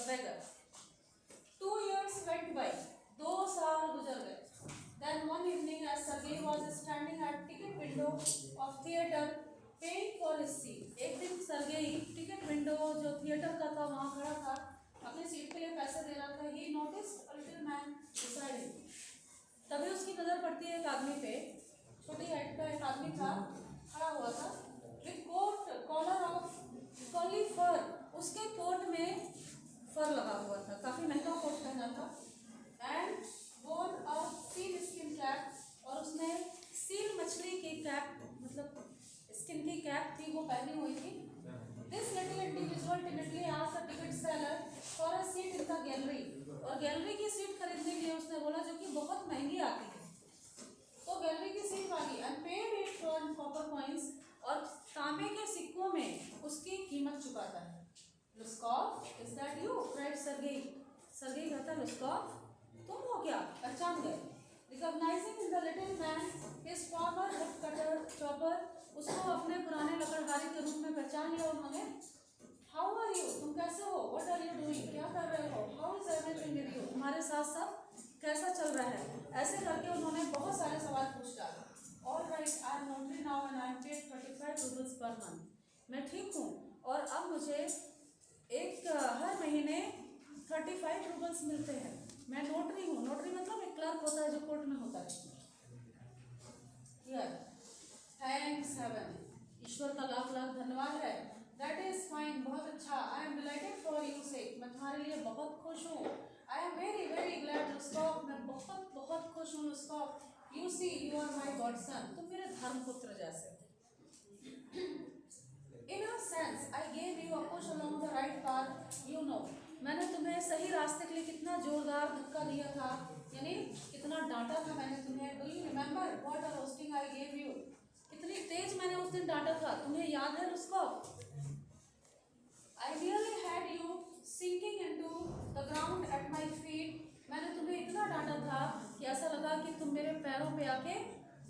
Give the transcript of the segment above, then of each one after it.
beggar. 2 years went by. 2 साल गुजर गए. Then one evening, as Sergei was standing at ticket window of theater, paying for his seat. एक दिन Sergei ticket window जो theatre का था वहाँ खड़ा था, अपनी सीट के लिए पैसे दे रहा था. He noticed a little man beside him. तभी उसकी नजर पड़ती है एक आदमी पे. छोटी हाइट का एक आदमी था, खड़ा हुआ था. With coat collar of curly fur. उसके कोट में फर लगा हुआ था, काफी महंगा कोट पहना था. And wore a seal skin cap. और उसने सील मछली की कैप, मतलब स्किन की कैप थी, वो पहनी हुई थी. This little individual timidly asked the ticket seller for a seat in the gallery. और गैलरी की सीट खरीदने के लिए उसने बोला, जो कि बहुत महंगी आती है. तो गैलरी की सीट वाली and paid it for copper coins. और तांबे के सिक्कों में उसकी कीमत चुकाता है. Luskov, is that you? cried Sergei. Sergei कहता, लुस्कॉफ, तुम हो क्या? पहचान गए. Recognizing in the little man his former woodcutter chopper. उसको अपने पुराने लकड़हारे के रूप में पहचान लिया उन्होंने. How are you? तुम कैसे हो? What are you doing? क्या कर रहे हो? How is everything with you? तुम्हारे साथ सब कैसा चल रहा है? ऐसे करके उन्होंने बहुत सारे सवाल पूछ डाले. All right, I am notary now and I am paid 35 rubles per month. मैं ठीक हूँ और अब मुझे हर महीने 35 रूबल्स मिलते हैं. मैं नोटरी हूँ. नोटरी मतलब एक क्लर्क होता है जो कोर्ट में होता है. Thanks haven. ईश्वर का लाख लाख धन्यवाद है. That is fine. बहुत अच्छा. I am delighted for you sake. मैं तुम्हारे लिए बहुत खुश हूँ. I am very very glad Luskoff. मैं बहुत बहुत खुश हूँ Luskoff. You see you are my godson. तुम मेरे धर्मपुत्र जैसे. In a sense, I gave you a push along the right path. You know, मैंने तुम्हें सही रास्ते के लिए कितना जोरदार धक्का दिया था, यानी कितना डांटा था मैंने तुम्हें. Do you remember what a roasting I gave you? कितनी तेज मैंने उस दिन डांटा था, तुम्हें याद है लुस्कॉफ? I really had you sinking into the ground at my feet. मैंने तुम्हें इतना डांटा था कि ऐसा लगा कि तुम मेरे पैरों पे आके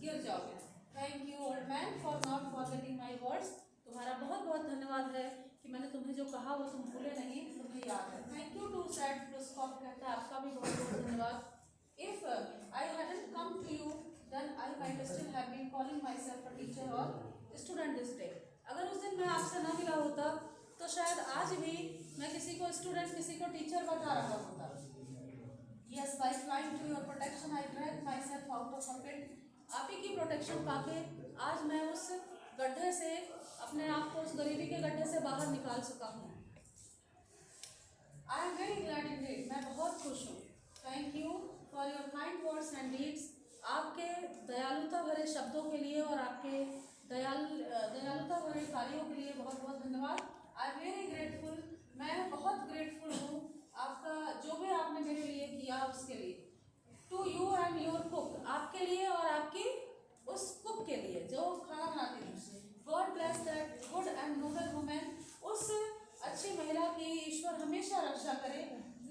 गिर जाओगे. Thank you, old man, for not forgetting my words. तुम्हारा बहुत बहुत धन्यवाद है कि मैंने तुम्हें जो कहा वो तुम भूले नहीं, तुम्हें याद है. Thank you too said Luskoff कहता है, आपका भी बहुत बहुत धन्यवाद. If I hadn't come to you then I might still have been calling myself a teacher और स्टूडेंट दिस डे. अगर उस दिन मैं आपसे न मिला होता तो शायद आज भी मैं किसी को स्टूडेंट, किसी को टीचर बता रहा होता. Yes, by flying to your protection I drag myself out of a pit. आप ही की प्रोटेक्शन पाके आज मैं उस गड्ढे से, अपने आप को उस गरीबी के गड्ढे से बाहर निकाल चुका हूँ. I am very glad Indeed. मैं बहुत खुश हूँ. Thank you for your kind words and deeds. आपके दयालुता भरे शब्दों के लिए और आपके दयालुता भरे कार्यों के लिए बहुत बहुत धन्यवाद. आई एम वेरी ग्रेटफुल. मैं बहुत ग्रेटफुल हूँ आपका, जो भी आपने मेरे लिए किया उसके लिए. To you and your cook. आपके लिए और आपकी उस कुक के लिए जो खाना बनाती थी. God bless that good and noble woman. उस अच्छी महिला की ईश्वर हमेशा रक्षा करे.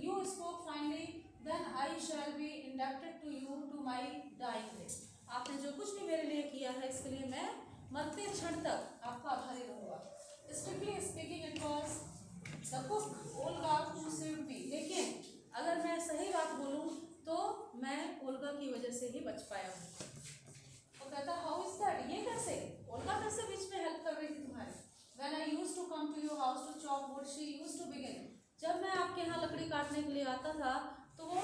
You spoke finally. Then I shall be indebted to you to my dying day. आपने जो कुछ भी मेरे लिए किया है इसके लिए मैं मरते क्षण तक आपका आभारी रहूँगा. Strictly speaking it was the cook Olga who saved me. लेकिन अगर मैं सही बात बोलूँ तो मैं ओल्गा की वजह से ही बच पाया हूँ. वो कहता, हाउ इज दैट? ये कैसे? ओल्गा कैसे बीच में हेल्प कर रही थी तुम्हारी? When I used to come to your house to chop wood she used to begin. जब मैं आपके यहाँ लकड़ी काटने के लिए आता था तो वो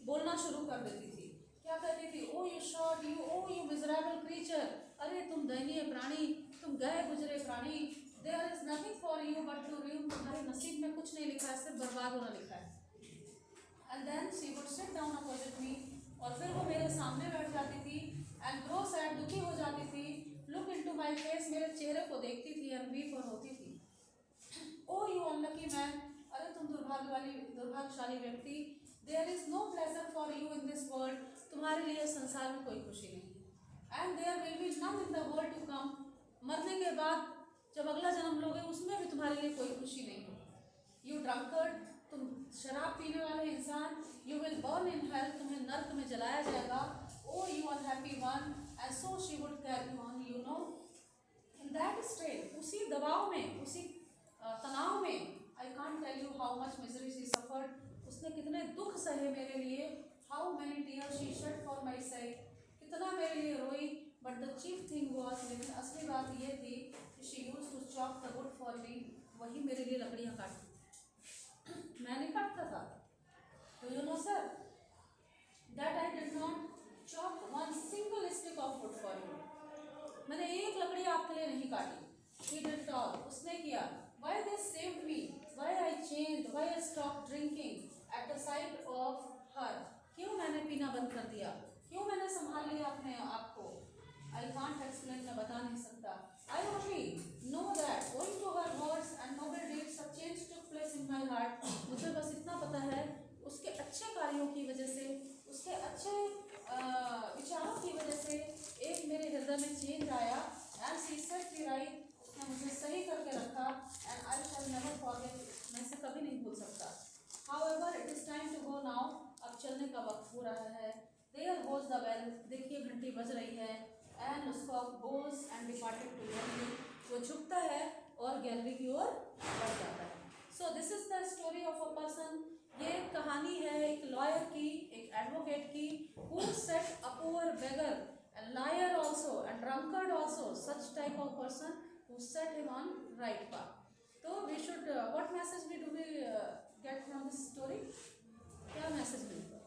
बोलना शुरू कर देती थी. क्या कहती थी? ओ you short you, oh you miserable creature. अरे तुम दयनीय प्राणी, तुम गए गुजरे प्राणी. There is nothing for you but to ruin. तुम्हारे नसीब में कुछ नहीं लिखा है, सिर्फ बर्बाद होना लिखा है. And then she would sit down opposite me. और फिर वो मेरे सामने बैठ जाती थी. एंड ग्रो सैड, दुखी हो जाती थी. लुक इनटू माय फेस, मेरे चेहरे को देखती थी. एंड वीप, और होती थी. ओ यू अनलकी मैन. अरे तुम दुर्भाग्यशाली व्यक्ति. There is no pleasure for you in this world. तुम्हारे लिए संसार में कोई खुशी नहीं. And there will be none in the world to come. मरने के बाद जब अगला जन्म लोगे उसमें भी तुम्हारे लिए कोई खुशी नहीं होगी. यू ड्रंकर्ड, तुम शराब पीने वाले इंसान. You will burn in hell, तुम्हें नर्क में जलाया जाएगा. Oh you unhappy one. And so she would carry on. You know, in that state, उसी दबाव में, उसी तनाव में, I can't tell you how much misery she suffer. suffered, उसने कितने दुख सहे मेरे लिए. How many tears she shed for my sake, कितना मेरे लिए रोई. But the chief thing was, लेकिन असली बात ये थी कि she used to chop the wood for me, वही मेरे लिए लकड़ियाँ काटती. मैं नहीं काटता था. Do you know sir that I did not chop one single stick of wood for you. मैंने एक लकड़ी आपके लिए नहीं काटी. He did it all, उसने किया. Why they saved me, why I changed, why I stopped drinking at the sight of her. क्यों मैंने पीना बंद कर दिया, क्यों मैंने संभाल लिया अपने आप को. I can't explain, मैं बता नहीं सकता. I only know that going to her words and noble deeds a change took place in my heart. मुझे बस इतना पता है उसके अच्छे कार्यों की वजह से, उसके अच्छे विचारों की वजह से एक मेरे हृदय में चेंज आया. And she set me right, उसने मुझे सही करके रखा. And I shall never forget, मैं इसे कभी नहीं भूल सकता. However it is time to go now, अब चलने का वक्त हो रहा है. देयर गोज द बेल, देखिए घंटी बज रही है. And Skop goes and departed to gallery, वो झुकता है और गैलरी की ओर बढ़ जाता है. So this is the story of a person. ये कहानी है एक लॉयर की, एक एडवोकेट की, who set a poor beggar, a liar also, and drunkard also, such type of person who set him on right path. So we should what message we do we get from this story? क्या message मिला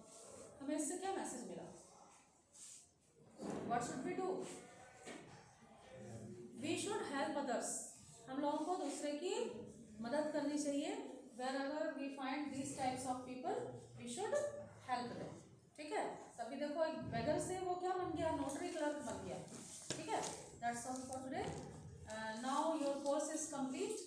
हमें इससे, क्या message मिला? What should we do? We should help others. हम लोगों को दूसरे की मदद करनी चाहिए. Wherever we find these types of people, we should help them. ठीक है. तभी देखो एक बेगर से वो क्या बन गया, नोटरी क्लर्क बन गया. ठीक है. That's all for today. Now your course is complete.